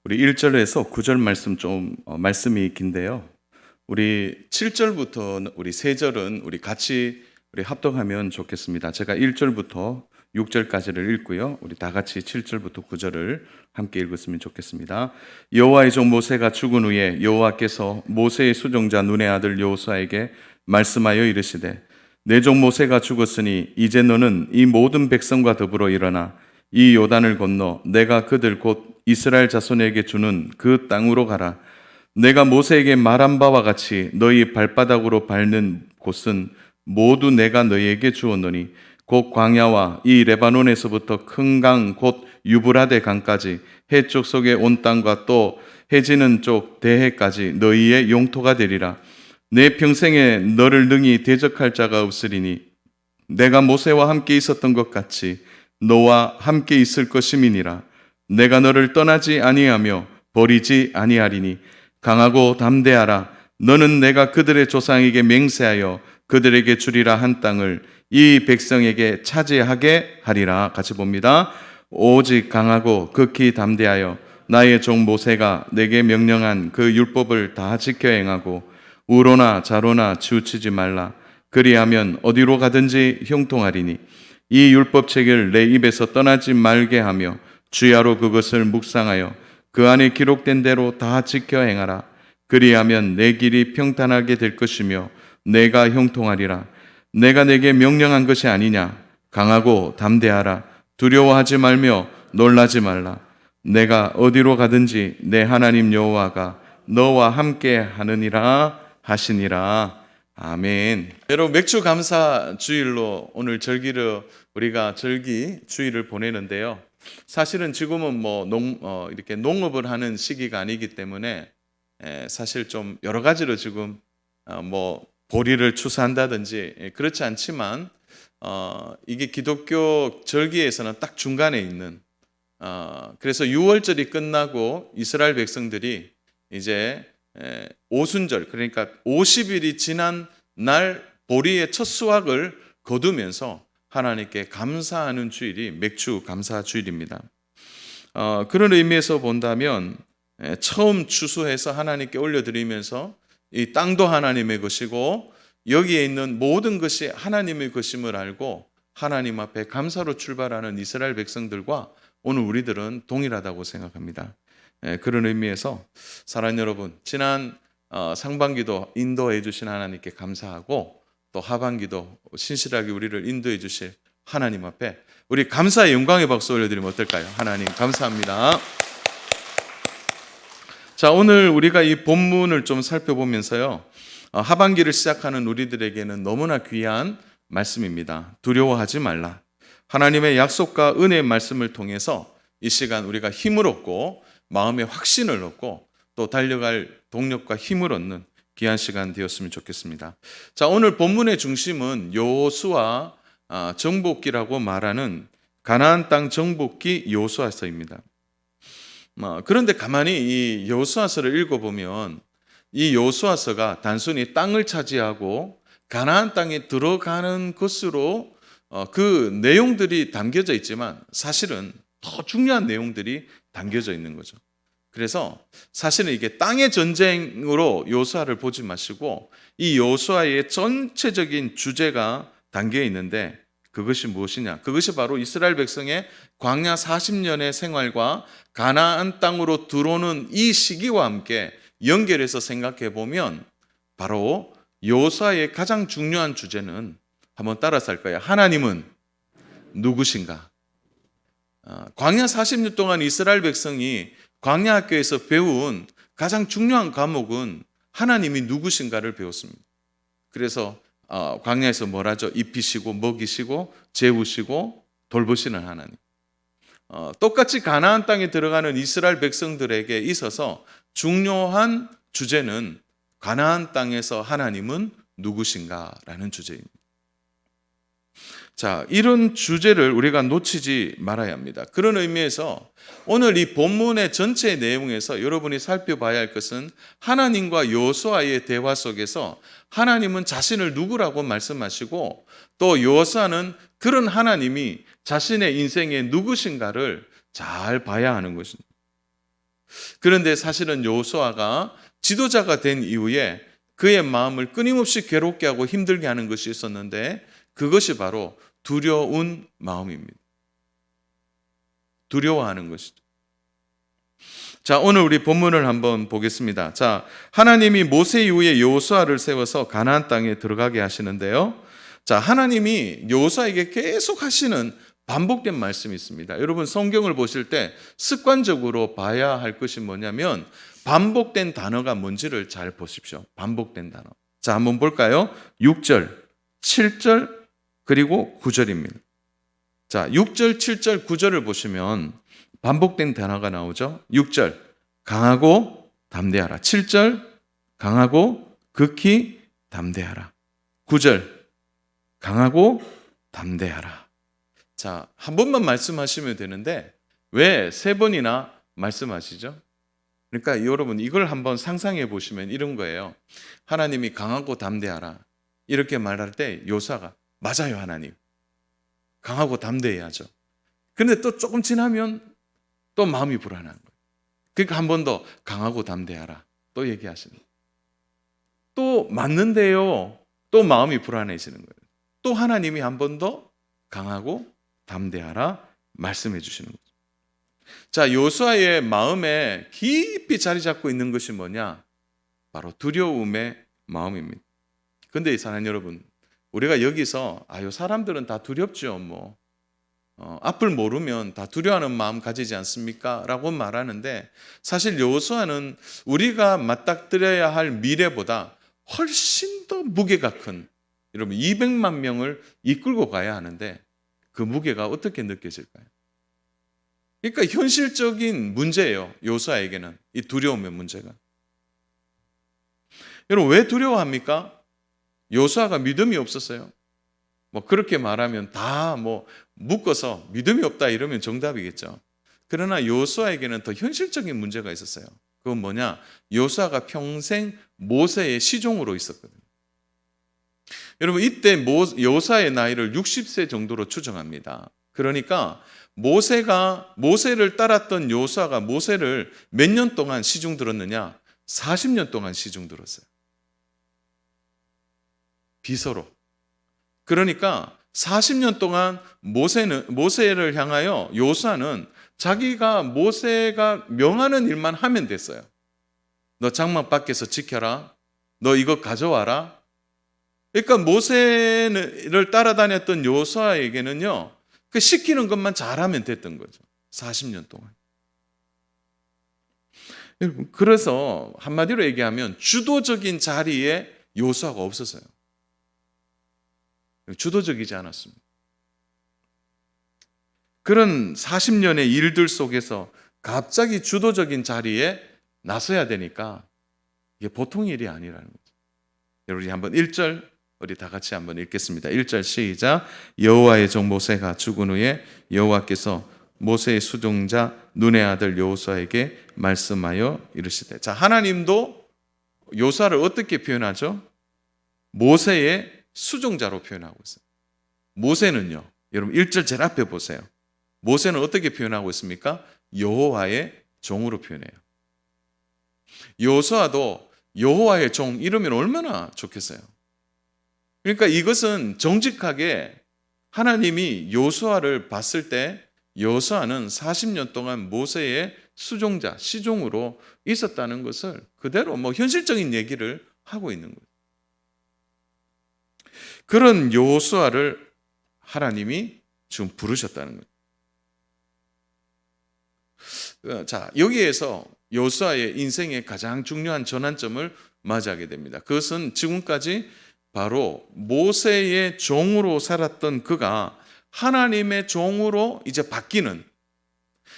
우리 1절에서 9절 말씀 말씀이 긴데요. 우리 7절부터 우리 3절은 우리 같이 합독하면 좋겠습니다. 제가 1절부터 6절까지를 읽고요. 우리 다 같이 7절부터 9절을 함께 읽었으면 좋겠습니다. 여호와의 종 모세가 죽은 후에 여호와께서 모세의 수종자 눈의 아들 여호수아에게 말씀하여 이르시되 내 종 모세가 죽었으니 이제 너는 이 모든 백성과 더불어 일어나 이 요단을 건너 내가 그들 곧 이스라엘 자손에게 주는 그 땅으로 가라. 내가 모세에게 말한 바와 같이 너희 발바닥으로 밟는 곳은 모두 내가 너희에게 주었노니 곧 광야와 이 레바논에서부터 큰 강 곧 유브라데 강까지 해쪽 속의 온 땅과 또 해지는 쪽 대해까지 너희의 영토가 되리라. 내 평생에 너를 능히 대적할 자가 없으리니 내가 모세와 함께 있었던 것 같이 너와 함께 있을 것임이니라. 내가 너를 떠나지 아니하며 버리지 아니하리니 강하고 담대하라. 너는 내가 그들의 조상에게 맹세하여 그들에게 주리라 한 땅을 이 백성에게 차지하게 하리라. 같이 봅니다. 오직 강하고 극히 담대하여 나의 종 모세가 내게 명령한 그 율법을 다 지켜 행하고 우로나 좌로나 치우치지 말라. 그리하면 어디로 가든지 형통하리니 이 율법책을 내 입에서 떠나지 말게 하며 주야로 그것을 묵상하여 그 안에 기록된 대로 다 지켜 행하라. 그리하면 내 길이 평탄하게 될 것이며 내가 형통하리라. 내가 내게 명령한 것이 아니냐. 강하고 담대하라. 두려워하지 말며 놀라지 말라. 내가 어디로 가든지 내 하나님 여호와가 너와 함께 하느니라 하시니라. 아멘. 여러분, 맥주 감사 주일로 오늘 우리가 절기 주일을 보내는데요. 사실은 지금은 이렇게 농업을 하는 시기가 아니기 때문에 사실 좀 여러 가지로 지금 보리를 추수한다든지 그렇지 않지만 이게 기독교 절기에서는 딱 중간에 있는 그래서 6월절이 끝나고 이스라엘 백성들이 이제 오순절, 그러니까 50일이 지난 날 보리의 첫 수확을 거두면서 하나님께 감사하는 주일이 맥주 감사 주일입니다. 그런 의미에서 본다면 처음 추수해서 하나님께 올려드리면서 이 땅도 하나님의 것이고 여기에 있는 모든 것이 하나님의 것임을 알고 하나님 앞에 감사로 출발하는 이스라엘 백성들과 오늘 우리들은 동일하다고 생각합니다. 그런 의미에서 사랑하는 여러분, 지난 상반기도 인도해 주신 하나님께 감사하고 또 하반기도 신실하게 우리를 인도해 주실 하나님 앞에 우리 감사의 영광의 박수 올려드리면 어떨까요? 하나님 감사합니다. 자, 오늘 우리가 이 본문을 좀 살펴보면서요, 하반기를 시작하는 우리들에게는 너무나 귀한 말씀입니다. 두려워하지 말라. 하나님의 약속과 은혜의 말씀을 통해서 이 시간 우리가 힘을 얻고 마음의 확신을 얻고 또 달려갈 동력과 힘을 얻는 귀한 시간 되었으면 좋겠습니다. 자, 오늘 본문의 중심은 여호수아 정복기라고 말하는 가나안 땅 정복기 여호수아서입니다. 그런데 가만히 이 여호수아서를 읽어보면 이 여호수아서가 단순히 땅을 차지하고 가나안 땅에 들어가는 것으로 그 내용들이 담겨져 있지만 사실은 더 중요한 내용들이 담겨져 있는 거죠. 그래서 사실은 이게 땅의 전쟁으로 여호수아를 보지 마시고 이 여호수아의 전체적인 주제가 담겨 있는데 그것이 무엇이냐? 그것이 바로 이스라엘 백성의 광야 40년의 생활과 가나안 땅으로 들어오는 이 시기와 함께 연결해서 생각해 보면 바로 여호수아의 가장 중요한 주제는 한번 따라서 할 거예요. 하나님은 누구신가? 광야 40년 동안 이스라엘 백성이 광야 학교에서 배운 가장 중요한 과목은 하나님이 누구신가를 배웠습니다. 그래서 광야에서 뭘 하죠? 입히시고 먹이시고 재우시고 돌보시는 하나님. 똑같이 가나안 땅에 들어가는 이스라엘 백성들에게 있어서 중요한 주제는 가나안 땅에서 하나님은 누구신가라는 주제입니다. 자, 이런 주제를 우리가 놓치지 말아야 합니다. 그런 의미에서 오늘 이 본문의 전체 내용에서 여러분이 살펴봐야 할 것은 하나님과 여호수아의 대화 속에서 하나님은 자신을 누구라고 말씀하시고 또 여호수아는 그런 하나님이 자신의 인생의 누구신가를 잘 봐야 하는 것입니다. 그런데 사실은 여호수아가 지도자가 된 이후에 그의 마음을 끊임없이 괴롭게 하고 힘들게 하는 것이 있었는데 그것이 바로 두려운 마음입니다. 두려워하는 것이죠. 자, 오늘 우리 본문을 한번 보겠습니다. 자, 하나님이 모세 이후에 여호수아를 세워서 가나안 땅에 들어가게 하시는데요. 자, 하나님이 여호수아에게 계속 하시는 반복된 말씀이 있습니다. 여러분 성경을 보실 때 습관적으로 봐야 할 것이 뭐냐면 반복된 단어가 뭔지를 잘 보십시오. 반복된 단어. 자, 한번 볼까요? 6절, 7절, 그리고 9절입니다. 자, 6절, 7절, 9절을 보시면 반복된 단어가 나오죠. 6절, 강하고 담대하라. 7절, 강하고 극히 담대하라. 9절, 강하고 담대하라. 자, 한 번만 말씀하시면 되는데 왜 세 번이나 말씀하시죠? 그러니까 여러분 이걸 한번 상상해 보시면 이런 거예요. 하나님이 강하고 담대하라 이렇게 말할 때 여호수아가 맞아요 하나님. 강하고 담대해야죠. 그런데 또 조금 지나면 또 마음이 불안한 거예요. 그러니까 한 번 더 강하고 담대하라 또 얘기하시는 거예요. 또 맞는데요. 또 마음이 불안해지는 거예요. 또 하나님이 한 번 더 강하고 담대하라 말씀해 주시는 거죠. 자, 여호수아의 마음에 깊이 자리 잡고 있는 것이 뭐냐? 바로 두려움의 마음입니다. 그런데 사랑하는 여러분, 우리가 여기서 요 사람들은 다 두렵죠. 뭐 앞을 모르면 다 두려워하는 마음 가지지 않습니까? 라고 말하는데 사실 여호수아는 우리가 맞닥뜨려야 할 미래보다 훨씬 더 무게가 큰 여러분 200만 명을 이끌고 가야 하는데 그 무게가 어떻게 느껴질까요? 그러니까 현실적인 문제예요. 여호수아에게는 이 두려움의 문제가. 여러분 왜 두려워합니까? 여호수아가 믿음이 없었어요. 뭐 그렇게 말하면 다 뭐 묶어서 믿음이 없다 이러면 정답이겠죠. 그러나 여호수아에게는 더 현실적인 문제가 있었어요. 그건 뭐냐? 여호수아가 평생 모세의 시종으로 있었거든요. 여러분 이때 여호수아의 나이를 60세 정도로 추정합니다. 그러니까 모세를 따랐던 여호수아가 모세를 몇 년 동안 시중 들었느냐? 40년 동안 시중 들었어요. 비서로. 그러니까 40년 동안 모세를 향하여 여호수아는 자기가 모세가 명하는 일만 하면 됐어요. 너 장막 밖에서 지켜라. 너 이거 가져와라. 그러니까 모세를 따라다녔던 여호수아에게는요. 그 시키는 것만 잘하면 됐던 거죠. 40년 동안. 그래서 한마디로 얘기하면 주도적인 자리에 여호수아가 없었어요. 주도적이지 않았습니다. 그런 40년의 일들 속에서 갑자기 주도적인 자리에 나서야 되니까 이게 보통 일이 아니라는 거죠. 우리 한번 1절 우리 다 같이 한번 읽겠습니다. 1절 시작. 여호와의 종 모세가 죽은 후에 여호와께서 모세의 수종자 눈의 아들 여호수아에게 말씀하여 이르시되. 자, 하나님도 여호수아를 어떻게 표현하죠? 모세의 수종자로 표현하고 있어요. 모세는요. 여러분 1절 제일 앞에 보세요. 모세는 어떻게 표현하고 있습니까? 여호와의 종으로 표현해요. 여호수아도 여호와의 종 이러면 얼마나 좋겠어요. 그러니까 이것은 정직하게 하나님이 여호수아를 봤을 때 여호수아는 40년 동안 모세의 수종자, 시종으로 있었다는 것을 그대로 뭐 현실적인 얘기를 하고 있는 거예요. 그런 여호수아를 하나님이 지금 부르셨다는 거예요. 자, 여기에서 여호수아의 인생의 가장 중요한 전환점을 맞이하게 됩니다. 그것은 지금까지 바로 모세의 종으로 살았던 그가 하나님의 종으로 이제 바뀌는,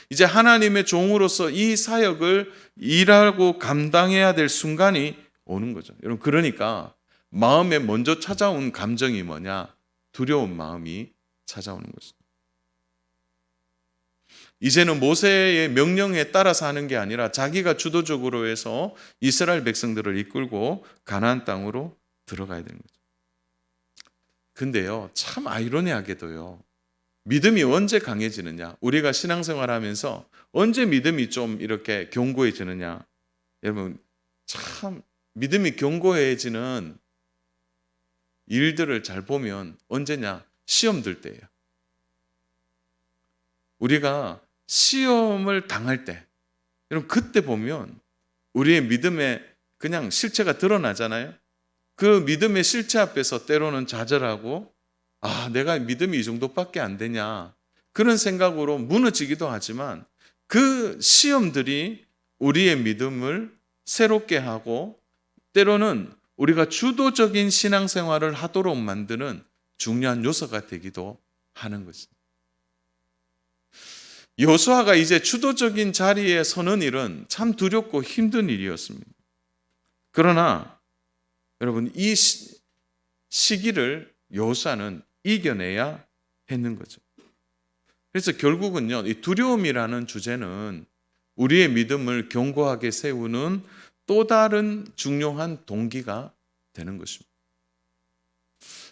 이제 하나님의 종으로서 이 사역을 일하고 감당해야 될 순간이 오는 거죠. 여러분, 그러니까 마음에 먼저 찾아온 감정이 뭐냐? 두려운 마음이 찾아오는 거죠. 이제는 모세의 명령에 따라서 하는 게 아니라 자기가 주도적으로 해서 이스라엘 백성들을 이끌고 가나안 땅으로 들어가야 되는 거죠. 근데요, 참 아이러니하게도요, 믿음이 언제 강해지느냐? 우리가 신앙생활하면서 언제 믿음이 좀 이렇게 견고해지느냐? 여러분, 참 믿음이 견고해지는 일들을 잘 보면 언제냐? 시험 들 때예요. 우리가 시험을 당할 때, 여러분 그때 보면 우리의 믿음의 그냥 실체가 드러나잖아요. 그 믿음의 실체 앞에서 때로는 좌절하고, 내가 믿음이 이 정도밖에 안 되냐, 그런 생각으로 무너지기도 하지만, 그 시험들이 우리의 믿음을 새롭게 하고 때로는 우리가 주도적인 신앙생활을 하도록 만드는 중요한 요소가 되기도 하는 것입니다. 여호수아가 이제 주도적인 자리에 서는 일은 참 두렵고 힘든 일이었습니다. 그러나 여러분, 이 시기를 여호수아는 이겨내야 했는 거죠. 그래서 결국은요, 이 두려움이라는 주제는 우리의 믿음을 견고하게 세우는 또 다른 중요한 동기가 되는 것입니다.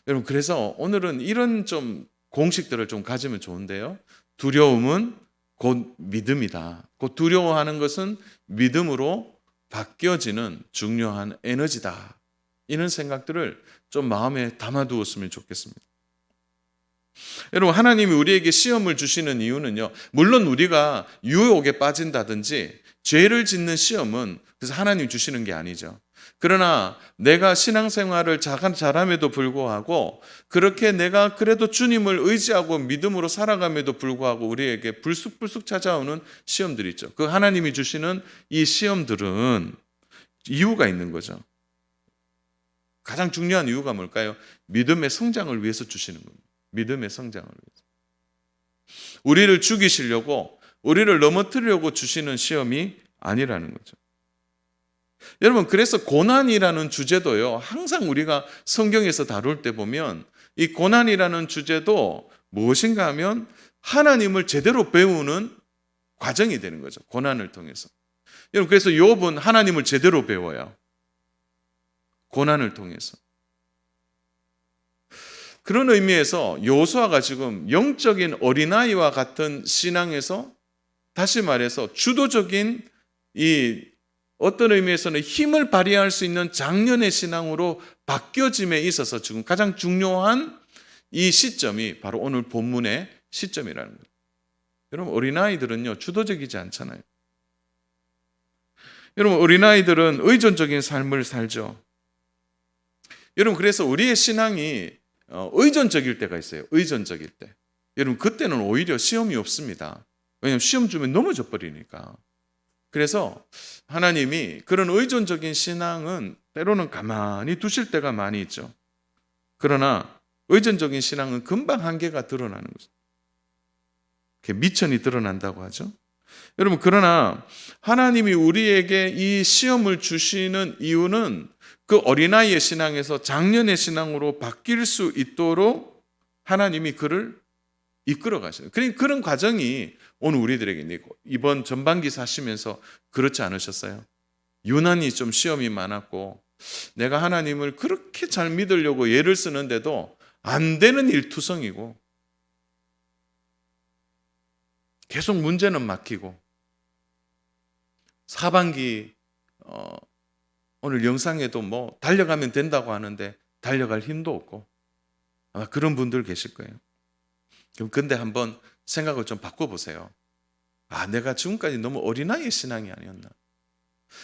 여러분, 그래서 오늘은 이런 좀 공식들을 좀 가지면 좋은데요. 두려움은 곧 믿음이다. 곧 두려워하는 것은 믿음으로 바뀌어지는 중요한 에너지다. 이런 생각들을 좀 마음에 담아두었으면 좋겠습니다. 여러분, 하나님이 우리에게 시험을 주시는 이유는요, 물론 우리가 유혹에 빠진다든지 죄를 짓는 시험은 그래서 하나님 주시는 게 아니죠. 그러나 내가 신앙생활을 잘함에도 불구하고, 그렇게 내가 그래도 주님을 의지하고 믿음으로 살아감에도 불구하고 우리에게 불쑥불쑥 찾아오는 시험들이 있죠. 그 하나님이 주시는 이 시험들은 이유가 있는 거죠. 가장 중요한 이유가 뭘까요? 믿음의 성장을 위해서 주시는 겁니다. 믿음의 성장을 위해서. 우리를 죽이시려고, 우리를 넘어뜨리려고 주시는 시험이 아니라는 거죠. 여러분, 그래서 고난이라는 주제도요, 항상 우리가 성경에서 다룰 때 보면 이 고난이라는 주제도 무엇인가 하면 하나님을 제대로 배우는 과정이 되는 거죠. 고난을 통해서. 여러분, 그래서 욥은 하나님을 제대로 배워요. 고난을 통해서. 그런 의미에서 여호수아가 지금 영적인 어린아이와 같은 신앙에서, 다시 말해서 주도적인 이 어떤 의미에서는 힘을 발휘할 수 있는 장년의 신앙으로 바뀌어짐에 있어서 지금 가장 중요한 이 시점이 바로 오늘 본문의 시점이라는 거예요. 여러분, 어린아이들은요, 주도적이지 않잖아요. 여러분, 어린아이들은 의존적인 삶을 살죠. 여러분, 그래서 우리의 신앙이 의존적일 때가 있어요. 의존적일 때. 여러분, 그때는 오히려 시험이 없습니다. 왜냐하면 시험 주면 넘어져 버리니까. 그래서 하나님이 그런 의존적인 신앙은 때로는 가만히 두실 때가 많이 있죠. 그러나 의존적인 신앙은 금방 한계가 드러나는 거죠. 미천이 드러난다고 하죠. 여러분, 그러나 하나님이 우리에게 이 시험을 주시는 이유는 그 어린아이의 신앙에서 장년의 신앙으로 바뀔 수 있도록 하나님이 그를 이끌어 가시는, 그런 과정이 오늘 우리들에게 있고, 이번 전반기 사시면서 그렇지 않으셨어요? 유난히 좀 시험이 많았고, 내가 하나님을 그렇게 잘 믿으려고 애를 쓰는데도 안 되는 일투성이고, 계속 문제는 막히고, 사반기 오늘 영상에도 뭐 달려가면 된다고 하는데 달려갈 힘도 없고, 아마 그런 분들 계실 거예요. 근데 한번 생각을 좀 바꿔보세요. 내가 지금까지 너무 어린아이의 신앙이 아니었나.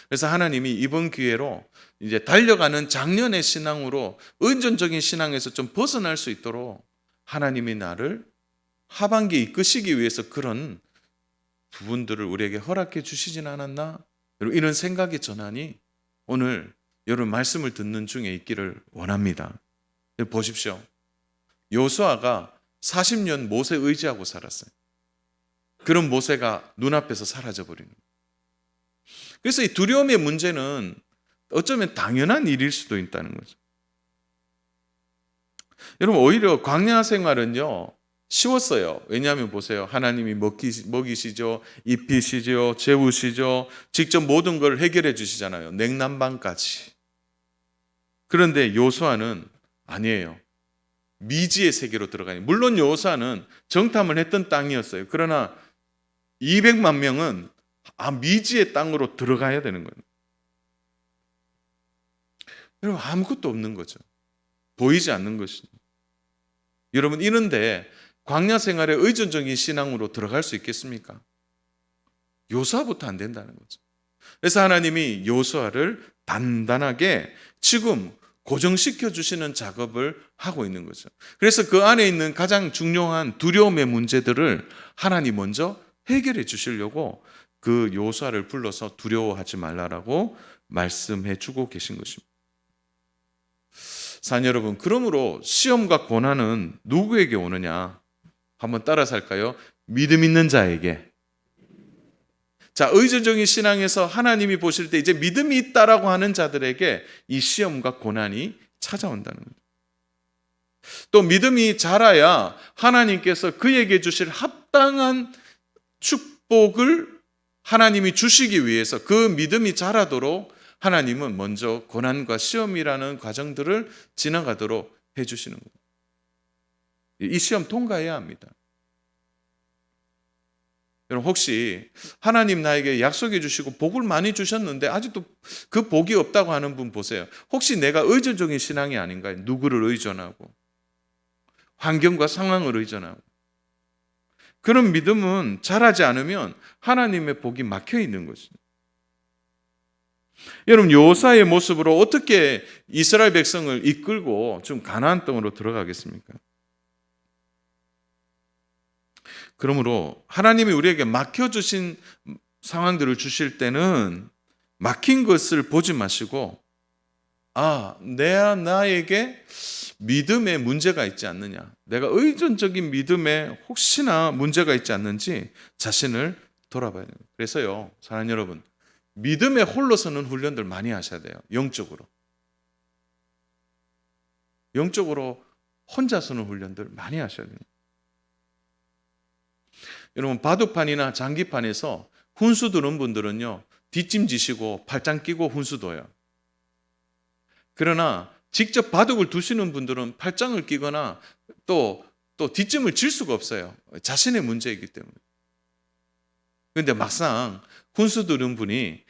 그래서 하나님이 이번 기회로 이제 달려가는 장년의 신앙으로 의존적인 신앙에서 좀 벗어날 수 있도록 하나님이 나를 하반기에 이끄시기 위해서 그런 부분들을 우리에게 허락해 주시진 않았나? 이런 생각의 전환이 오늘 여러분 말씀을 듣는 중에 있기를 원합니다. 보십시오. 여호수아가 40년 모세 의지하고 살았어요. 그런 모세가 눈앞에서 사라져버리는 거예요. 그래서 이 두려움의 문제는 어쩌면 당연한 일일 수도 있다는 거죠. 여러분, 오히려 광야 생활은요 쉬웠어요. 왜냐하면 보세요. 하나님이 먹이시죠, 입히시죠, 재우시죠, 직접 모든 걸 해결해 주시잖아요. 냉난방까지. 그런데 여호수아는 아니에요. 미지의 세계로 들어가니, 물론 여호수아는 정탐을 했던 땅이었어요. 그러나 200만 명은 미지의 땅으로 들어가야 되는 거예요. 여러분, 아무것도 없는 거죠. 보이지 않는 것이. 여러분, 이런데 광야 생활에 의존적인 신앙으로 들어갈 수 있겠습니까? 여호수아부터 안 된다는 거죠. 그래서 하나님이 여호수아를 단단하게 지금 고정시켜 주시는 작업을 하고 있는 거죠. 그래서 그 안에 있는 가장 중요한 두려움의 문제들을 하나님 먼저 해결해 주시려고 그 여호수아를 불러서 두려워하지 말라라고 말씀해 주고 계신 것입니다. 사랑 여러분, 그러므로 시험과 고난은 누구에게 오느냐? 한번 따라서 할까요? 믿음 있는 자에게. 자, 의존적인 신앙에서 하나님이 보실 때 이제 믿음이 있다라고 하는 자들에게 이 시험과 고난이 찾아온다는 거예요. 또 믿음이 자라야 하나님께서 그에게 주실 합당한 축복을 하나님이 주시기 위해서 그 믿음이 자라도록 하나님은 먼저 고난과 시험이라는 과정들을 지나가도록 해주시는 거예요. 이 시험 통과해야 합니다. 여러분, 혹시 하나님 나에게 약속해 주시고 복을 많이 주셨는데 아직도 그 복이 없다고 하는 분 보세요. 혹시 내가 의존적인 신앙이 아닌가요? 누구를 의존하고 환경과 상황을 의존하고. 그런 믿음은 자라지 않으면 하나님의 복이 막혀 있는 것입니다. 여러분, 여호수아의 모습으로 어떻게 이스라엘 백성을 이끌고 좀 가나안 땅으로 들어가겠습니까? 그러므로 하나님이 우리에게 맡겨주신 상황들을 주실 때는 막힌 것을 보지 마시고, 나에게 믿음에 문제가 있지 않느냐, 내가 의존적인 믿음에 혹시나 문제가 있지 않는지 자신을 돌아봐야 돼요. 그래서요, 사랑하는 여러분, 믿음에 홀로 서는 훈련들 많이 하셔야 돼요. 영적으로 혼자 서는 훈련들 많이 하셔야 돼요. 여러분, 바둑판이나 장기판에서 훈수 두는 분들은요, 뒷짐지시고 팔짱 끼고 훈수 둬요. 그러나 직접 바둑을 두시는 분들은 팔짱을 끼거나 또 뒷짐을 질 수가 없어요. 자신의 문제이기 때문에. 그런데 막상 훈수 두는 분이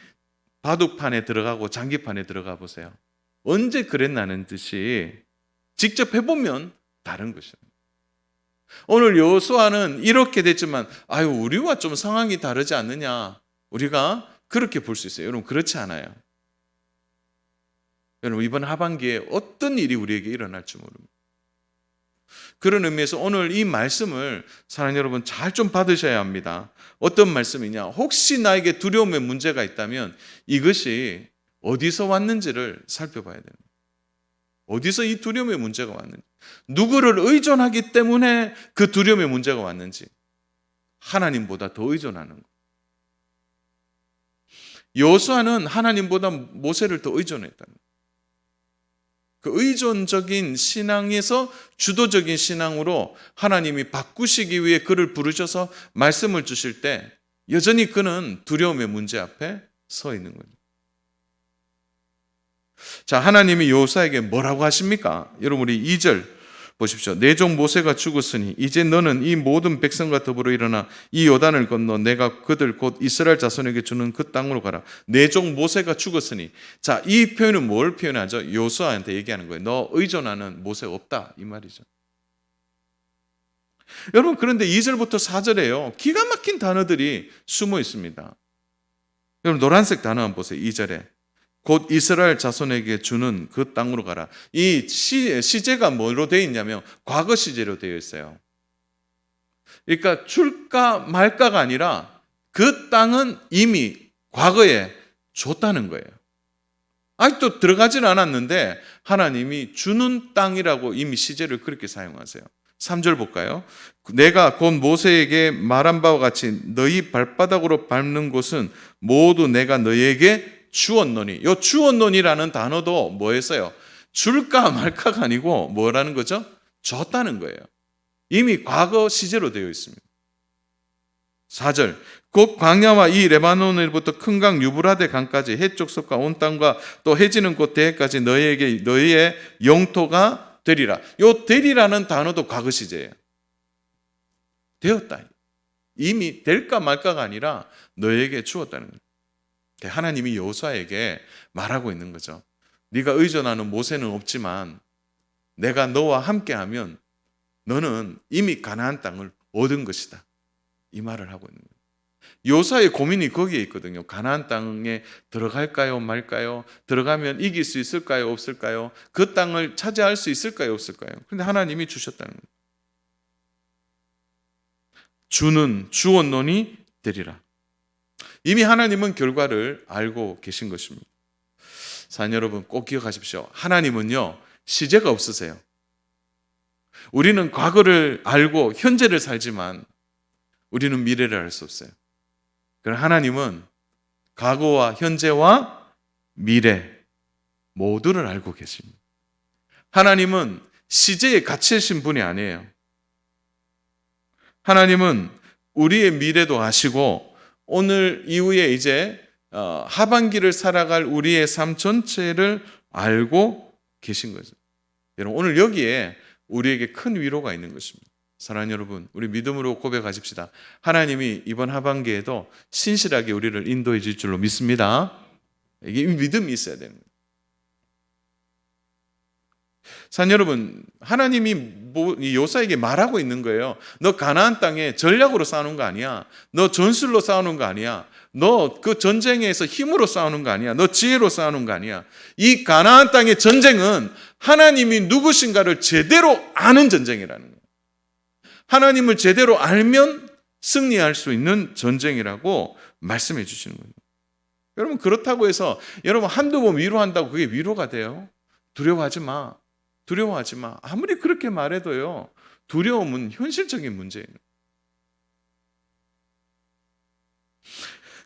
바둑판에 들어가고 장기판에 들어가 보세요. 언제 그랬나는 듯이 직접 해보면 다른 것이에요. 오늘 여호수아는 이렇게 됐지만 우리와 좀 상황이 다르지 않느냐, 우리가 그렇게 볼 수 있어요. 여러분, 그렇지 않아요. 여러분, 이번 하반기에 어떤 일이 우리에게 일어날지 모릅니다. 그런 의미에서 오늘 이 말씀을 사랑하는 여러분 잘 좀 받으셔야 합니다. 어떤 말씀이냐, 혹시 나에게 두려움의 문제가 있다면 이것이 어디서 왔는지를 살펴봐야 됩니다. 어디서 이 두려움의 문제가 왔는지, 누구를 의존하기 때문에 그 두려움의 문제가 왔는지, 하나님보다 더 의존하는 것. 여호수아는 하나님보다 모세를 더 의존했다는 거예요. 그 의존적인 신앙에서 주도적인 신앙으로 하나님이 바꾸시기 위해 그를 부르셔서 말씀을 주실 때 여전히 그는 두려움의 문제 앞에 서 있는 거죠. 자, 하나님이 여호수아에게 뭐라고 하십니까? 여러분, 우리 2절 보십시오. 내 종 모세가 죽었으니 이제 너는 이 모든 백성과 더불어 일어나 이 요단을 건너 내가 그들 곧 이스라엘 자손에게 주는 그 땅으로 가라. 내 종 모세가 죽었으니. 자, 이 표현은 뭘 표현하죠? 여호수아한테 얘기하는 거예요. 너 의존하는 모세 없다, 이 말이죠. 여러분, 그런데 2절부터 4절에요, 기가 막힌 단어들이 숨어 있습니다. 여러분, 노란색 단어 한번 보세요. 2절에 곧 이스라엘 자손에게 주는 그 땅으로 가라. 이 시제가 뭐로 되어 있냐면 과거 시제로 되어 있어요. 그러니까 줄까 말까가 아니라 그 땅은 이미 과거에 줬다는 거예요. 아직도 들어가지는 않았는데 하나님이 주는 땅이라고 이미 시제를 그렇게 사용하세요. 3절 볼까요? 내가 곧 모세에게 말한 바와 같이 너희 발바닥으로 밟는 곳은 모두 내가 너희에게 주었노니. 이 주었노니라는 단어도 뭐였어요? 줄까 말까가 아니고 뭐라는 거죠? 줬다는 거예요. 이미 과거 시제로 되어 있습니다. 4절 곧 광야와 이 레바논으로부터 큰 강 유브라데 강까지 해쪽 섭과 온 땅과 또 해지는 곳 대해까지 너희에게 너희의 영토가 되리라. 요 되리라는 단어도 과거 시제예요. 되었다. 이미 될까 말까가 아니라 너에게 주었다는 거예요. 하나님이 여호수아에게 말하고 있는 거죠. 네가 의존하는 모세는 없지만 내가 너와 함께하면 너는 이미 가나안 땅을 얻은 것이다. 이 말을 하고 있는 거예요. 여호수아의 고민이 거기에 있거든요. 가나안 땅에 들어갈까요, 말까요? 들어가면 이길 수 있을까요, 없을까요? 그 땅을 차지할 수 있을까요, 없을까요? 그런데 하나님이 주셨다는 거예요. 주는 주었노니 되리라. 이미 하나님은 결과를 알고 계신 것입니다. 사랑 여러분, 꼭 기억하십시오. 하나님은요, 시제가 없으세요. 우리는 과거를 알고 현재를 살지만 우리는 미래를 알 수 없어요. 그러나 하나님은 과거와 현재와 미래 모두를 알고 계십니다. 하나님은 시제에 갇히신 분이 아니에요. 하나님은 우리의 미래도 아시고 오늘 이후에 이제 하반기를 살아갈 우리의 삶 전체를 알고 계신 거죠. 여러분, 오늘 여기에 우리에게 큰 위로가 있는 것입니다. 사랑하는 여러분, 우리 믿음으로 고백하십시다. 하나님이 이번 하반기에도 신실하게 우리를 인도해 줄 줄로 믿습니다. 이게 믿음이 있어야 되는 거예요. 사랑하는 여러분, 하나님이 여호수아에게 말하고 있는 거예요. 너 가나안 땅에 전략으로 싸우는 거 아니야. 너 전술로 싸우는 거 아니야. 너 그 전쟁에서 힘으로 싸우는 거 아니야. 너 지혜로 싸우는 거 아니야. 이 가나안 땅의 전쟁은 하나님이 누구신가를 제대로 아는 전쟁이라는 거예요. 하나님을 제대로 알면 승리할 수 있는 전쟁이라고 말씀해 주시는 거예요. 여러분, 그렇다고 해서 여러분 한두 번 위로한다고 그게 위로가 돼요? 두려워하지 마. 두려워하지 마. 아무리 그렇게 말해도요, 두려움은 현실적인 문제예요.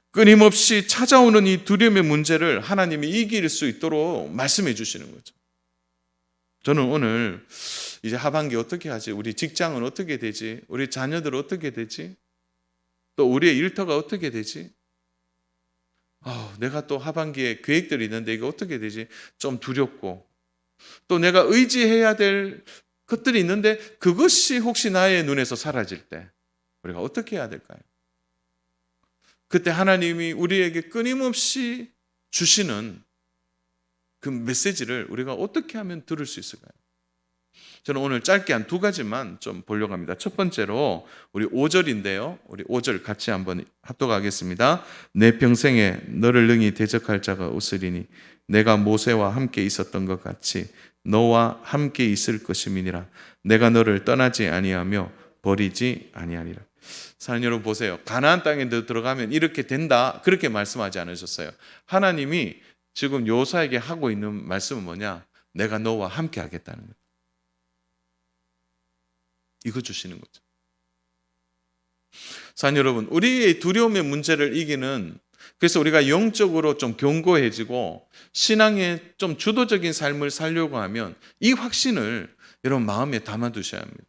끊임없이 찾아오는 이 두려움의 문제를 하나님이 이길 수 있도록 말씀해 주시는 거죠. 저는 오늘 이제 하반기 어떻게 하지? 우리 직장은 어떻게 되지? 우리 자녀들 어떻게 되지? 또 우리의 일터가 어떻게 되지? 내가 또 하반기에 계획들이 있는데 이거 어떻게 되지? 좀 두렵고, 또 내가 의지해야 될 것들이 있는데 그것이 혹시 나의 눈에서 사라질 때 우리가 어떻게 해야 될까요? 그때 하나님이 우리에게 끊임없이 주시는 그 메시지를 우리가 어떻게 하면 들을 수 있을까요? 저는 오늘 짧게 한 두 가지만 좀 보려고 합니다. 첫 번째로 우리 5절인데요. 우리 5절 같이 한번 합독하겠습니다. 내 평생에 너를 능히 대적할 자가 없으리니 내가 모세와 함께 있었던 것 같이 너와 함께 있을 것임이니라. 내가 너를 떠나지 아니하며 버리지 아니하리라. 사랑하는 여러분, 보세요. 가나안 땅에 들어가면 이렇게 된다, 그렇게 말씀하지 않으셨어요. 하나님이 지금 여호수아에게 하고 있는 말씀은 뭐냐? 내가 너와 함께 하겠다는 거예요. 이거 주시는 거죠. 사랑하는 여러분, 우리의 두려움의 문제를 이기는, 그래서 우리가 영적으로 좀 견고해지고 신앙의 좀 주도적인 삶을 살려고 하면 이 확신을 여러분 마음에 담아두셔야 합니다.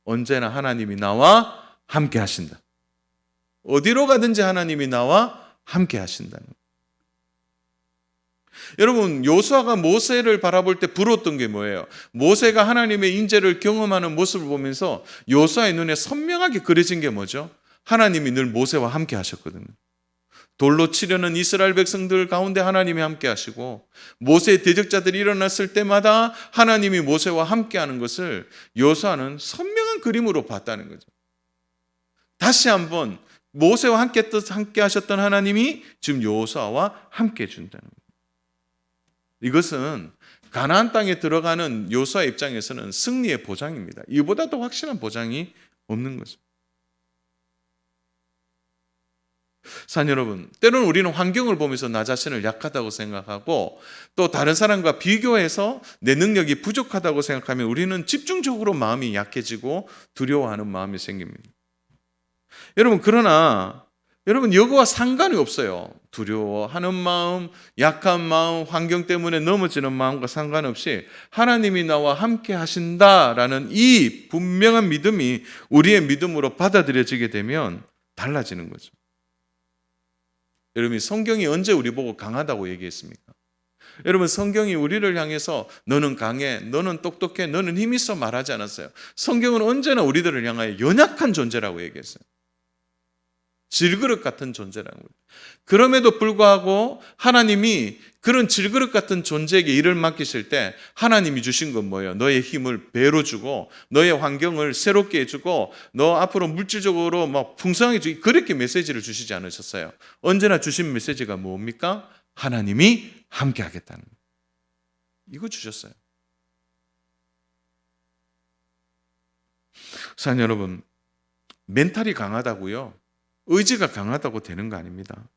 언제나 하나님이 나와 함께 하신다. 어디로 가든지 하나님이 나와 함께 하신다는 거예요. 여러분, 여호수아가 모세를 바라볼 때 부러웠던 게 뭐예요? 모세가 하나님의 인재를 경험하는 모습을 보면서 여호수아의 눈에 선명하게 그려진 게 뭐죠? 하나님이 늘 모세와 함께 하셨거든요. 돌로 치려는 이스라엘 백성들 가운데 하나님이 함께 하시고 모세의 대적자들이 일어났을 때마다 하나님이 모세와 함께 하는 것을 여호수아는 선명한 그림으로 봤다는 거죠. 다시 한번 모세와 함께 하셨던 하나님이 지금 여호수아와 함께 해준다는 거예요. 이것은 가나안 땅에 들어가는 여호수아 입장에서는 승리의 보장입니다. 이보다 더 확실한 보장이 없는 거죠. 사랑하는 여러분, 때로는 우리는 환경을 보면서 나 자신을 약하다고 생각하고 또 다른 사람과 비교해서 내 능력이 부족하다고 생각하면 우리는 집중적으로 마음이 약해지고 두려워하는 마음이 생깁니다. 여러분, 그러나 여러분, 이거와 상관이 없어요. 두려워하는 마음, 약한 마음, 환경 때문에 넘어지는 마음과 상관없이 하나님이 나와 함께 하신다라는 이 분명한 믿음이 우리의 믿음으로 받아들여지게 되면 달라지는 거죠. 여러분, 성경이 언제 우리 보고 강하다고 얘기했습니까? 여러분, 성경이 우리를 향해서 너는 강해, 너는 똑똑해, 너는 힘 있어 말하지 않았어요. 성경은 언제나 우리들을 향하여 연약한 존재라고 얘기했어요. 질그릇 같은 존재라는 거예요. 그럼에도 불구하고 하나님이 그런 질그릇 같은 존재에게 일을 맡기실 때 하나님이 주신 건 뭐예요? 너의 힘을 배로 주고 너의 환경을 새롭게 해주고 너 앞으로 물질적으로 막 풍성하게 주기, 그렇게 메시지를 주시지 않으셨어요. 언제나 주신 메시지가 뭡니까? 하나님이 함께 하겠다는 거예요. 이거 주셨어요. 사랑 여러분, 멘탈이 강하다고요, 의지가 강하다고 되는 거 아닙니다.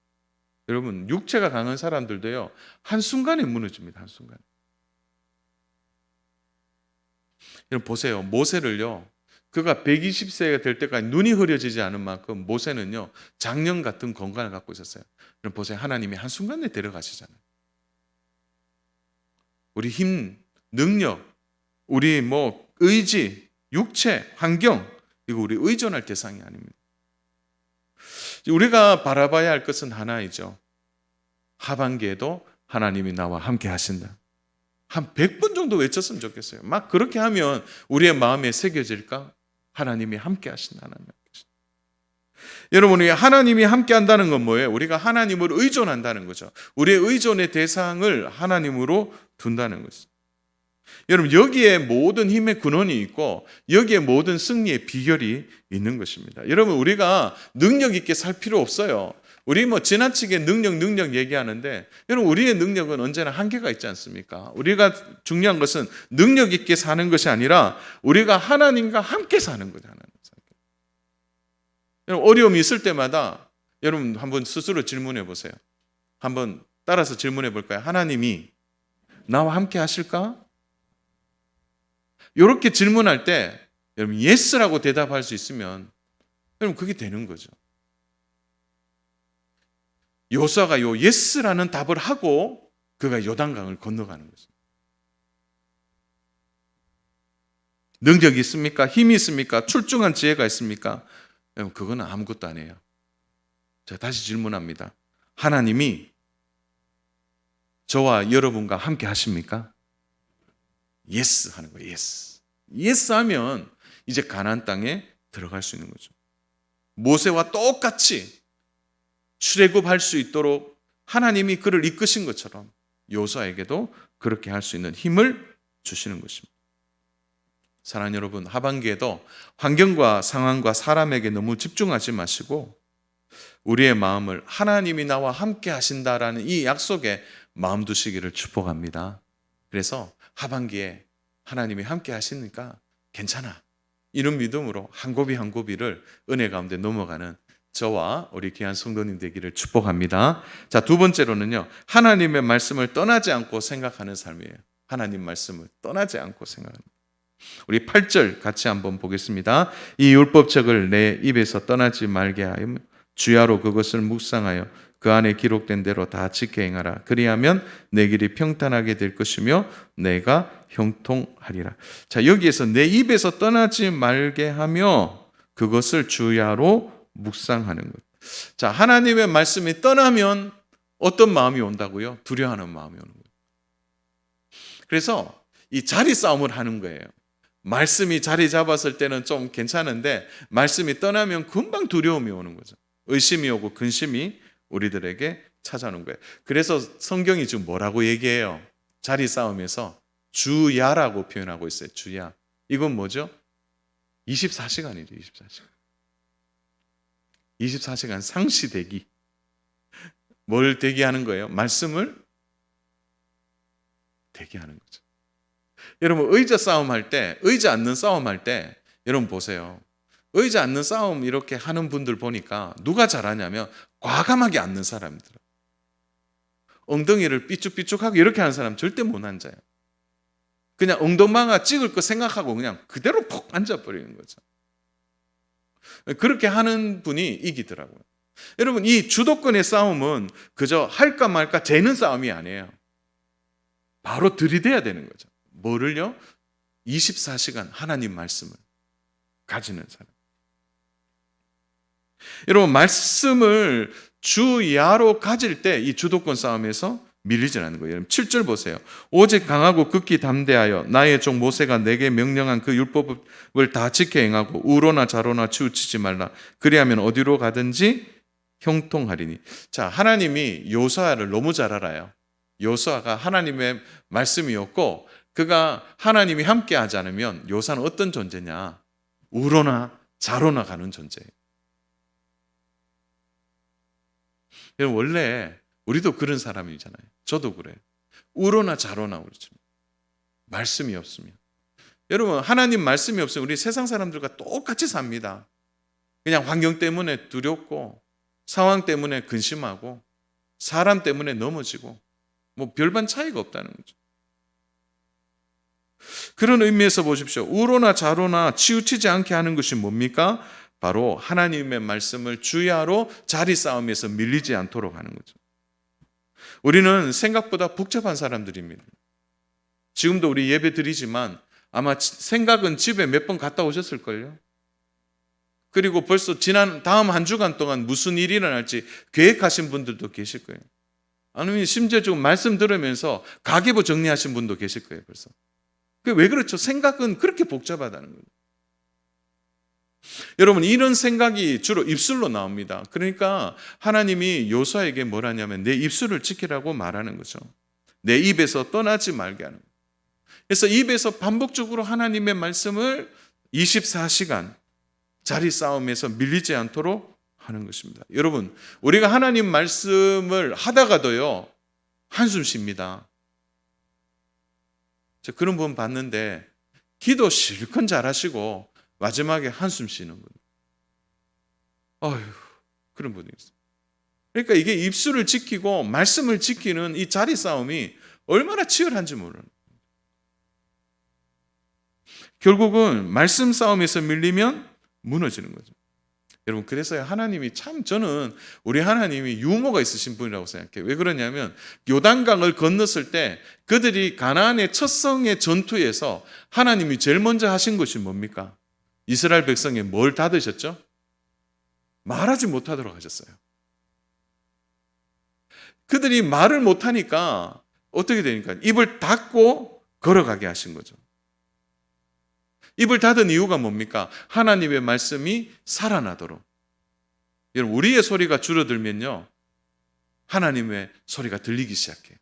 여러분, 육체가 강한 사람들도요, 한순간에 무너집니다. 한순간에. 여러분 보세요. 모세를요, 그가 120세가 될 때까지 눈이 흐려지지 않은 만큼 모세는요, 장년 같은 건강을 갖고 있었어요. 여러분 보세요. 하나님이 한순간에 데려가시잖아요. 우리 힘, 능력, 우리 의지, 육체, 환경, 이거 우리 의존할 대상이 아닙니다. 우리가 바라봐야 할 것은 하나이죠. 하반기에도 하나님이 나와 함께 하신다. 한 100번 정도 외쳤으면 좋겠어요. 막 그렇게 하면 우리의 마음에 새겨질까? 하나님이 함께 하신다는 말. 여러분, 하나님이 함께 한다는 건 뭐예요? 우리가 하나님을 의존한다는 거죠. 우리의 의존의 대상을 하나님으로 둔다는 거죠. 여러분, 여기에 모든 힘의 근원이 있고 여기에 모든 승리의 비결이 있는 것입니다. 여러분, 우리가 능력 있게 살 필요 없어요. 우리 지나치게 능력 얘기하는데, 여러분, 우리의 능력은 언제나 한계가 있지 않습니까? 우리가 중요한 것은 능력 있게 사는 것이 아니라 우리가 하나님과 함께 사는 거잖아요. 여러분, 어려움이 있을 때마다 여러분 한번 스스로 질문해 보세요. 한번 따라서 질문해 볼까요? 하나님이 나와 함께 하실까? 이렇게 질문할 때 여러분 예스라고 대답할 수 있으면 여러분 그게 되는 거죠. 요수아가 요 예스라는 답을 하고 그가 요단강을 건너가는 거죠. 능력이 있습니까? 힘이 있습니까? 출중한 지혜가 있습니까? 여러분 그거는 아무것도 아니에요. 제가 다시 질문합니다. 하나님이 저와 여러분과 함께 하십니까? 예스 하는 거예요. 예스. 예스 하면 이제 가나안 땅에 들어갈 수 있는 거죠. 모세와 똑같이 출애굽할 수 있도록 하나님이 그를 이끄신 것처럼 요수아에게도 그렇게 할 수 있는 힘을 주시는 것입니다. 사랑하는 여러분, 하반기에도 환경과 상황과 사람에게 너무 집중하지 마시고 우리의 마음을 하나님이 나와 함께 하신다라는 이 약속에 마음 두시기를 축복합니다. 그래서 하반기에 하나님이 함께 하시니까 괜찮아, 이런 믿음으로 한 고비 한 고비를 은혜 가운데 넘어가는 저와 우리 귀한 성도님 되기를 축복합니다. 자, 두 번째로는요, 하나님의 말씀을 떠나지 않고 생각하는 삶이에요. 하나님 말씀을 떠나지 않고 생각하는. 우리 8절 같이 한번 보겠습니다. 이 율법책을 내 입에서 떠나지 말게 하여 주야로 그것을 묵상하여 그 안에 기록된 대로 다 지켜 행하라. 그리하면 내 길이 평탄하게 될 것이며 내가 형통하리라. 자, 여기에서 내 입에서 떠나지 말게 하며 그것을 주야로 묵상하는 것. 자, 하나님의 말씀이 떠나면 어떤 마음이 온다고요? 두려워하는 마음이 오는 거예요. 그래서 이 자리 싸움을 하는 거예요. 말씀이 자리 잡았을 때는 좀 괜찮은데 말씀이 떠나면 금방 두려움이 오는 거죠. 의심이 오고 근심이 우리들에게 찾아오는 거예요. 그래서 성경이 지금 뭐라고 얘기해요? 자리 싸움에서 주야라고 표현하고 있어요. 주야. 이건 뭐죠? 24시간이죠. 24시간. 24시간 상시 대기. 뭘 대기하는 거예요? 말씀을 대기하는 거죠. 여러분, 의자 싸움 할 때, 의자 앉는 싸움 할 때, 여러분 보세요. 의자 앉는 싸움 이렇게 하는 분들 보니까 누가 잘하냐면 과감하게 앉는 사람들. 엉덩이를 삐쭉삐쭉하고 이렇게 하는 사람 절대 못 앉아요. 그냥 엉덩방아 찍을 거 생각하고 그냥 그대로 푹 앉아버리는 거죠. 그렇게 하는 분이 이기더라고요. 여러분, 이 주도권의 싸움은 그저 할까 말까 재는 싸움이 아니에요. 바로 들이대야 되는 거죠. 뭐를요? 24시간 하나님 말씀을 가지는 사람. 여러분, 말씀을 주야로 가질 때 이 주도권 싸움에서 밀리지 않는 거예요. 여러분 7절 보세요. 오직 강하고 극히 담대하여 나의 종 모세가 내게 명령한 그 율법을 다 지켜 행하고 우로나 좌로나 치우치지 말라. 그리하면 어디로 가든지 형통하리니. 자, 하나님이 요수아를 너무 잘 알아요. 요수아가 하나님의 말씀이었고 그가 하나님이 함께 하지 않으면 요수아는 어떤 존재냐? 우로나 좌로나 가는 존재예요. 여러분 원래 우리도 그런 사람이잖아요. 저도 그래요. 우로나 좌로나 그렇죠. 말씀이 없으면. 여러분 하나님 말씀이 없으면 우리 세상 사람들과 똑같이 삽니다. 그냥 환경 때문에 두렵고 상황 때문에 근심하고 사람 때문에 넘어지고 뭐 별반 차이가 없다는 거죠. 그런 의미에서 보십시오. 우로나 좌로나 치우치지 않게 하는 것이 뭡니까? 바로 하나님의 말씀을 주야로 자리 싸움에서 밀리지 않도록 하는 거죠. 우리는 생각보다 복잡한 사람들입니다. 지금도 우리 예배 드리지만 아마 생각은 집에 몇 번 갔다 오셨을걸요. 그리고 벌써 다음 한 주간 동안 무슨 일이 일어날지 계획하신 분들도 계실 거예요. 아니면 심지어 지금 말씀 들으면서 가계부 정리하신 분도 계실 거예요. 벌써. 그게 왜 그렇죠? 생각은 그렇게 복잡하다는 거예요. 여러분 이런 생각이 주로 입술로 나옵니다. 그러니까 하나님이 요수아에게 뭘 하냐면 내 입술을 지키라고 말하는 거죠. 내 입에서 떠나지 말게 하는 거예요. 그래서 입에서 반복적으로 하나님의 말씀을 24시간 자리 싸움에서 밀리지 않도록 하는 것입니다. 여러분 우리가 하나님 말씀을 하다가도요 한숨 쉽니다. 저 그런 분 봤는데 기도 실컷 잘하시고 마지막에 한숨 쉬는 분. 어휴, 그런 분이 있어요. 그러니까 이게 입술을 지키고 말씀을 지키는 이 자리 싸움이 얼마나 치열한지 모르는 거예요. 결국은 말씀 싸움에서 밀리면 무너지는 거죠. 여러분 그래서 하나님이 참 저는 우리 하나님이 유머가 있으신 분이라고 생각해요. 왜 그러냐면 요단강을 건넜을 때 그들이 가나안의 첫 성의 전투에서 하나님이 제일 먼저 하신 것이 뭡니까? 이스라엘 백성에 뭘 닫으셨죠? 말하지 못하도록 하셨어요. 그들이 말을 못하니까 어떻게 되니까 입을 닫고 걸어가게 하신 거죠. 입을 닫은 이유가 뭡니까? 하나님의 말씀이 살아나도록. 여러분 우리의 소리가 줄어들면요 하나님의 소리가 들리기 시작해요.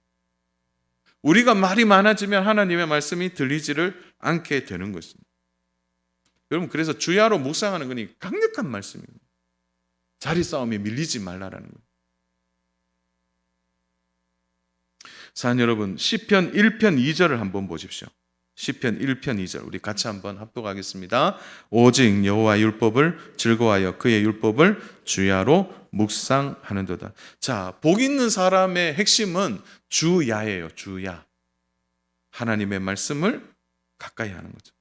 우리가 말이 많아지면 하나님의 말씀이 들리지를 않게 되는 것입니다. 여러분 그래서 주야로 묵상하는 것이 강력한 말씀입니다. 자리 싸움에 밀리지 말라라는 거예요. 사랑 여러분 시편 1편 2절을 한번 보십시오. 시편 1편 2절 우리 같이 한번 합독하겠습니다. 오직 여호와의 율법을 즐거워하여 그의 율법을 주야로 묵상하는도다. 자, 복 있는 사람의 핵심은 주야예요. 주야. 하나님의 말씀을 가까이 하는 거죠.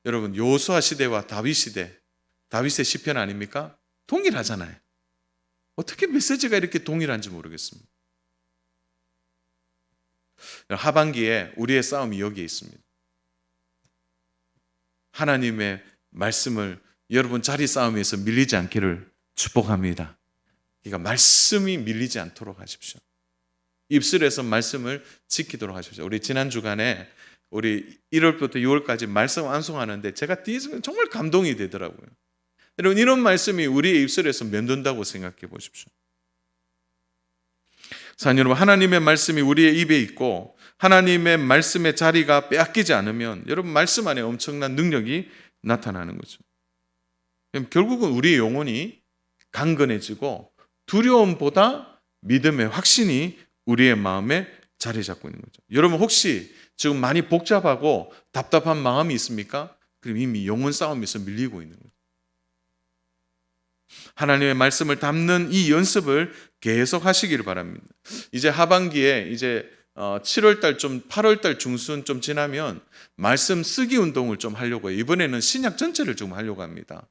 여러분 요수아 시대와 다윗 시대, 다윗의 시편 아닙니까? 동일하잖아요. 어떻게 메시지가 이렇게 동일한지 모르겠습니다. 하반기에 우리의 싸움이 여기에 있습니다. 하나님의 말씀을 여러분 자리 싸움에서 밀리지 않기를 축복합니다. 그러니까 말씀이 밀리지 않도록 하십시오. 입술에서 말씀을 지키도록 하십시오. 우리 지난 주간에 우리 1월부터 6월까지 말씀 완송하는데 제가 뒤에서 정말 감동이 되더라고요. 여러분 이런 말씀이 우리의 입술에서 맴돈다고 생각해 보십시오. 사랑 여러분 하나님의 말씀이 우리의 입에 있고 하나님의 말씀의 자리가 빼앗기지 않으면 여러분 말씀 안에 엄청난 능력이 나타나는 거죠. 결국은 우리의 영혼이 강건해지고 두려움보다 믿음의 확신이 우리의 마음에 자리 잡고 있는 거죠. 여러분 혹시 지금 많이 복잡하고 답답한 마음이 있습니까? 그럼 이미 영혼 싸움에서 밀리고 있는 거죠. 하나님의 말씀을 담는 이 연습을 계속 하시기를 바랍니다. 이제 하반기에 이제 7월달 좀 8월달 중순 좀 지나면 말씀 쓰기 운동을 좀 하려고 해요. 이번에는 신약 전체를 좀 하려고 합니다.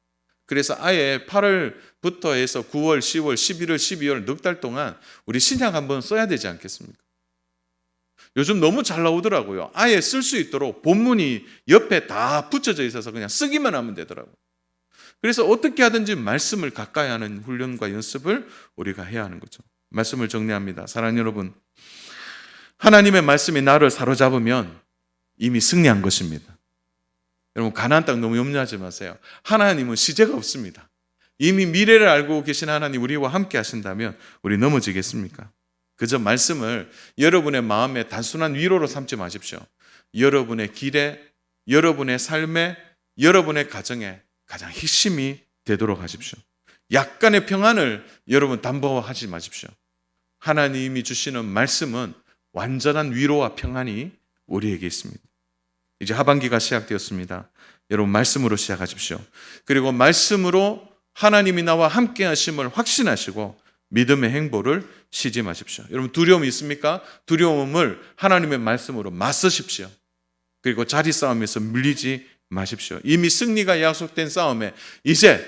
그래서 아예 8월부터 해서 9월, 10월, 11월, 12월 넉 달 동안 우리 신약 한번 써야 되지 않겠습니까? 요즘 너무 잘 나오더라고요. 아예 쓸 수 있도록 본문이 옆에 다 붙여져 있어서 그냥 쓰기만 하면 되더라고요. 그래서 어떻게 하든지 말씀을 가까이 하는 훈련과 연습을 우리가 해야 하는 거죠. 말씀을 정리합니다. 사랑하는 여러분, 하나님의 말씀이 나를 사로잡으면 이미 승리한 것입니다. 여러분, 가나안 땅 너무 염려하지 마세요. 하나님은 시제가 없습니다. 이미 미래를 알고 계신 하나님 우리와 함께 하신다면 우리 넘어지겠습니까? 그저 말씀을 여러분의 마음에 단순한 위로로 삼지 마십시오. 여러분의 길에, 여러분의 삶에, 여러분의 가정에 가장 핵심이 되도록 하십시오. 약간의 평안을 여러분 담보하지 마십시오. 하나님이 주시는 말씀은 완전한 위로와 평안이 우리에게 있습니다. 이제 하반기가 시작되었습니다. 여러분, 말씀으로 시작하십시오. 그리고 말씀으로 하나님이 나와 함께 하심을 확신하시고 믿음의 행보를 시짐하십시오. 여러분, 두려움이 있습니까? 두려움을 하나님의 말씀으로 맞서십시오. 그리고 자리 싸움에서 밀리지 마십시오. 이미 승리가 약속된 싸움에 이제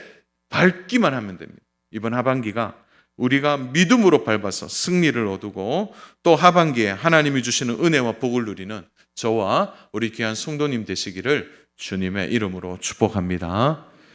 밟기만 하면 됩니다. 이번 하반기가 우리가 믿음으로 밟아서 승리를 얻고 또 하반기에 하나님이 주시는 은혜와 복을 누리는 저와 우리 귀한 성도님 되시기를 주님의 이름으로 축복합니다.